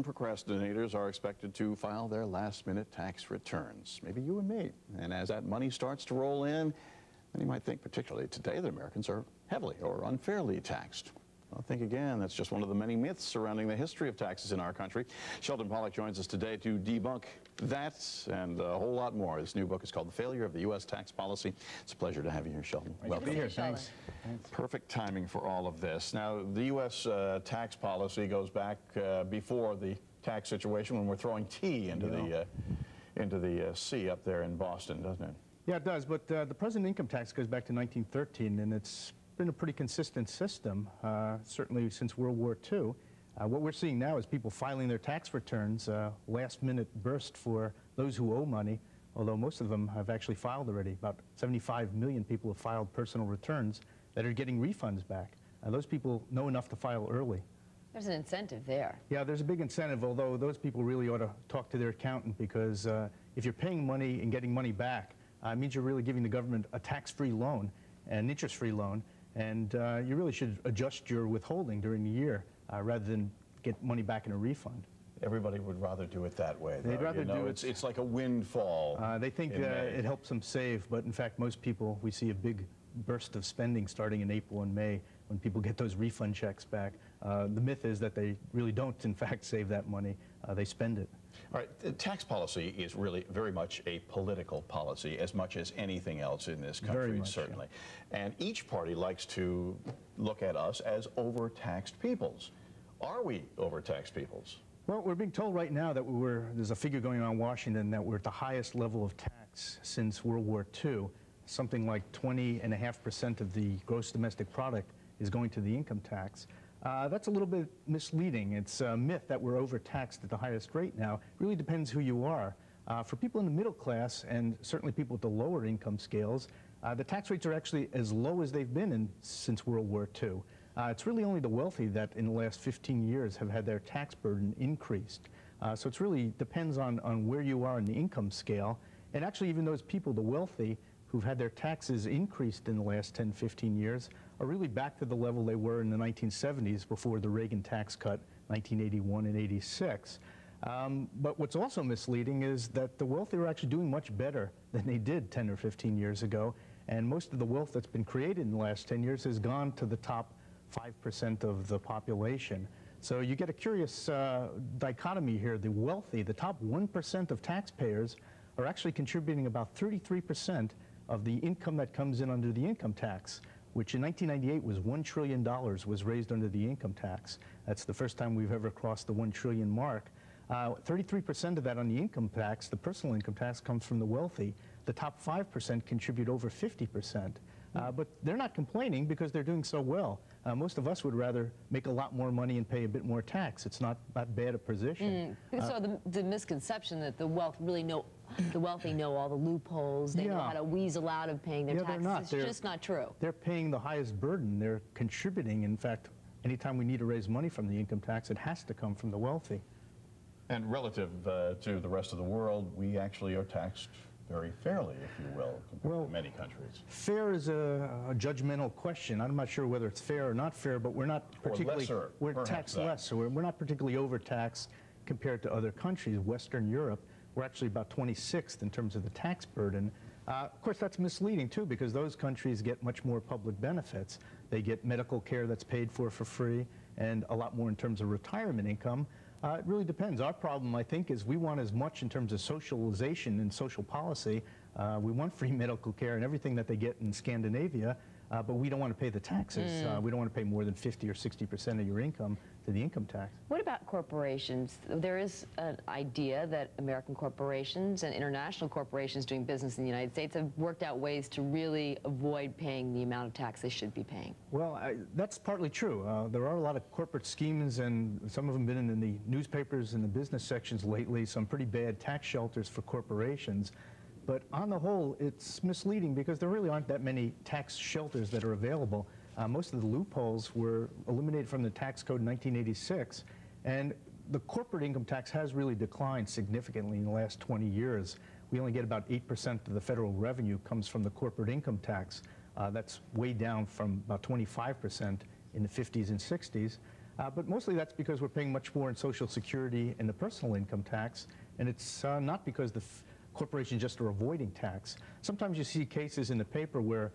Procrastinators are expected to file their last-minute tax returns. Maybe you and me. And as that money starts to roll in, then you might think, particularly today, that Americans are heavily or unfairly taxed. Well, think again. That's just one of the many myths surrounding the history of taxes in our country. Sheldon Pollack joins us today to debunk that and a whole lot more. This new book is called The Failure of the U.S. Tax Policy. It's a pleasure to have you here, Sheldon. Welcome. Good to be here. Thanks. Perfect timing for all of this. Now, the U.S. Tax policy goes back before the tax situation when we're throwing tea into the sea up there in Boston, doesn't it? Yeah, it does. But the present income tax goes back to 1913, and it's been a pretty consistent system, certainly since World War II. What we're seeing now is people filing their tax returns, last-minute burst for those who owe money, although most of them have actually filed already. About 75 million people have filed personal returns that are getting refunds back. Those people know enough to file early. There's an incentive there. Yeah, there's a big incentive, although those people really ought to talk to their accountant, because if you're paying money and getting money back, it means you're really giving the government a tax-free loan, an interest-free loan, and you really should adjust your withholding during the year rather than get money back in a refund. Everybody would rather do it that way, though. They'd rather do it. It's like a windfall. They think it helps them save, but in fact, most people, we see a big burst of spending starting in April and May when people get those refund checks back. The myth is that they really don't, in fact, save that money. They spend it. All right, the tax policy is really very much a political policy as much as anything else in this country, very much, certainly. Yeah. And each party likes to look at us as overtaxed peoples. Are we overtaxed peoples? Well, we're being told right now that there's a figure going on in Washington that we're at the highest level of tax since World War II. Something like 20.5% of the gross domestic product is going to the income tax. That's a little bit misleading. It's a myth that we're overtaxed at the highest rate now. It really depends who you are. For people in the middle class, and certainly people at the lower income scales, the tax rates are actually as low as they've been since World War II. It's really only the wealthy that in the last 15 years have had their tax burden increased. So it really depends on where you are in the income scale. And actually, even those people, the wealthy, who've had their taxes increased in the last 10, 15 years, are really back to the level they were in the 1970s before the Reagan tax cut, 1981 and 86. But what's also misleading is that the wealthy are actually doing much better than they did 10 or 15 years ago, and most of the wealth that's been created in the last 10 years has gone to the top 5% of the population. So you get a curious dichotomy here. The wealthy, the top 1% of taxpayers, are actually contributing about 33% of the income that comes in under the income tax, which in 1998 was $1 trillion was raised under the income tax. That's the first time we've ever crossed the 1 trillion mark. 33% of that on the income tax, the personal income tax, comes from the wealthy. The top 5% contribute over 50%. But they're not complaining because they're doing so well. Most of us would rather make a lot more money and pay a bit more tax. It's not that bad a position. So the misconception that the wealthy know all the loopholes, they know how to weasel out of paying their taxes, it's just not true. They're paying the highest burden. They're contributing. In fact, anytime we need to raise money from the income tax, it has to come from the wealthy. And relative to the rest of the world, we actually are taxed very fairly, if you will, compared to many countries. Fair is a judgmental question. I'm not sure whether it's fair or not fair, but we're not particularly, we're taxed less, so we're not particularly overtaxed compared to other countries. Western Europe, we're actually about 26th in terms of the tax burden. Of course, that's misleading, too, because those countries get much more public benefits. They get medical care that's paid for free, and a lot more in terms of retirement income. It really depends. Our problem, I think, is we want as much in terms of socialization and social policy. We want free medical care and everything that they get in Scandinavia, but we don't want to pay the taxes. We don't want to pay more than 50 or 60% of your income to the income tax. What about corporations? There is an idea that American corporations and international corporations doing business in the United States have worked out ways to really avoid paying the amount of tax they should be paying. Well, that's partly true. There are a lot of corporate schemes, and some of them have been in the newspapers and the business sections lately, some pretty bad tax shelters for corporations. But on the whole, it's misleading because there really aren't that many tax shelters that are available. Most of the loopholes were eliminated from the tax code in 1986, and the corporate income tax has really declined significantly in the last 20 years. We only get about 8% of the federal revenue comes from the corporate income tax. That's way down from about 25% in the 50s and 60s. But mostly that's because we're paying much more in Social Security and the personal income tax, and it's not because the corporations just are avoiding tax. Sometimes you see cases in the paper where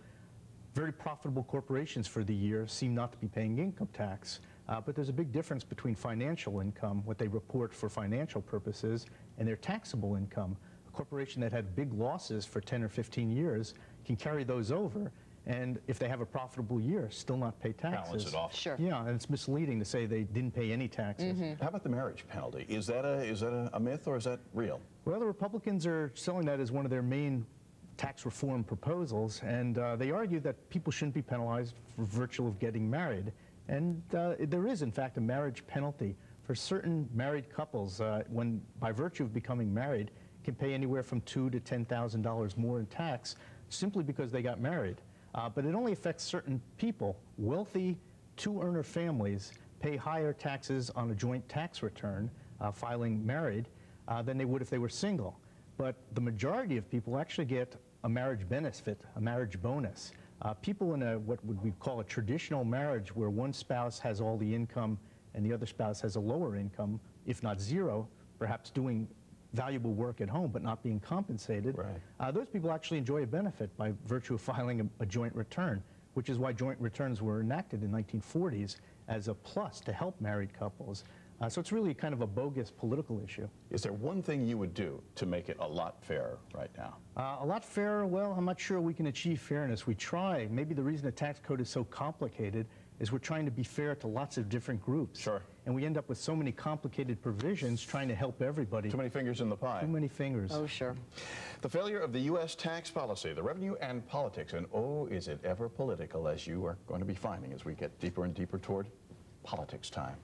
very profitable corporations for the year seem not to be paying income tax, but there's a big difference between financial income, what they report for financial purposes, and their taxable income. A corporation that had big losses for 10 or 15 years can carry those over, and if they have a profitable year, still not pay taxes. Balance it off. Sure. Yeah, and it's misleading to say they didn't pay any taxes. How about the marriage penalty? Is that a myth or is that real? Well, the Republicans are selling that as one of their main tax reform proposals, and they argue that people shouldn't be penalized for virtue of getting married. And there is, in fact, a marriage penalty for certain married couples when, by virtue of becoming married, can pay anywhere from $2,000 to $10,000 more in tax simply because they got married. But it only affects certain people. Wealthy two-earner families pay higher taxes on a joint tax return filing married than they would if they were single. But the majority of people actually get a marriage benefit, a marriage bonus. People in what would we call a traditional marriage, where one spouse has all the income and the other spouse has a lower income, if not zero, perhaps doing valuable work at home but not being compensated, right. Those people actually enjoy a benefit by virtue of filing a joint return, which is why joint returns were enacted in the 1940s as a plus to help married couples. So it's really kind of a bogus political issue. Is there one thing you would do to make it a lot fairer right now? A lot fairer? Well, I'm not sure we can achieve fairness. We try. Maybe the reason the tax code is so complicated is we're trying to be fair to lots of different groups. Sure. And we end up with so many complicated provisions trying to help everybody. Too many fingers in the pie. Too many fingers. Oh, sure. The failure of the U.S. tax policy, the revenue and politics, and oh, is it ever political, as you are going to be finding as we get deeper and deeper toward politics time.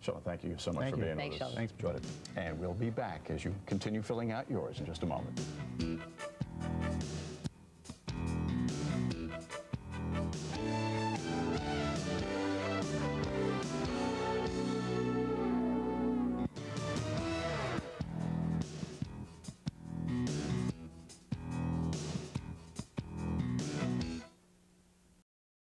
Sheldon, thank you so much for being with us. Thanks, Sheldon. Thanks. Enjoyed it. And we'll be back as you continue filling out yours in just a moment.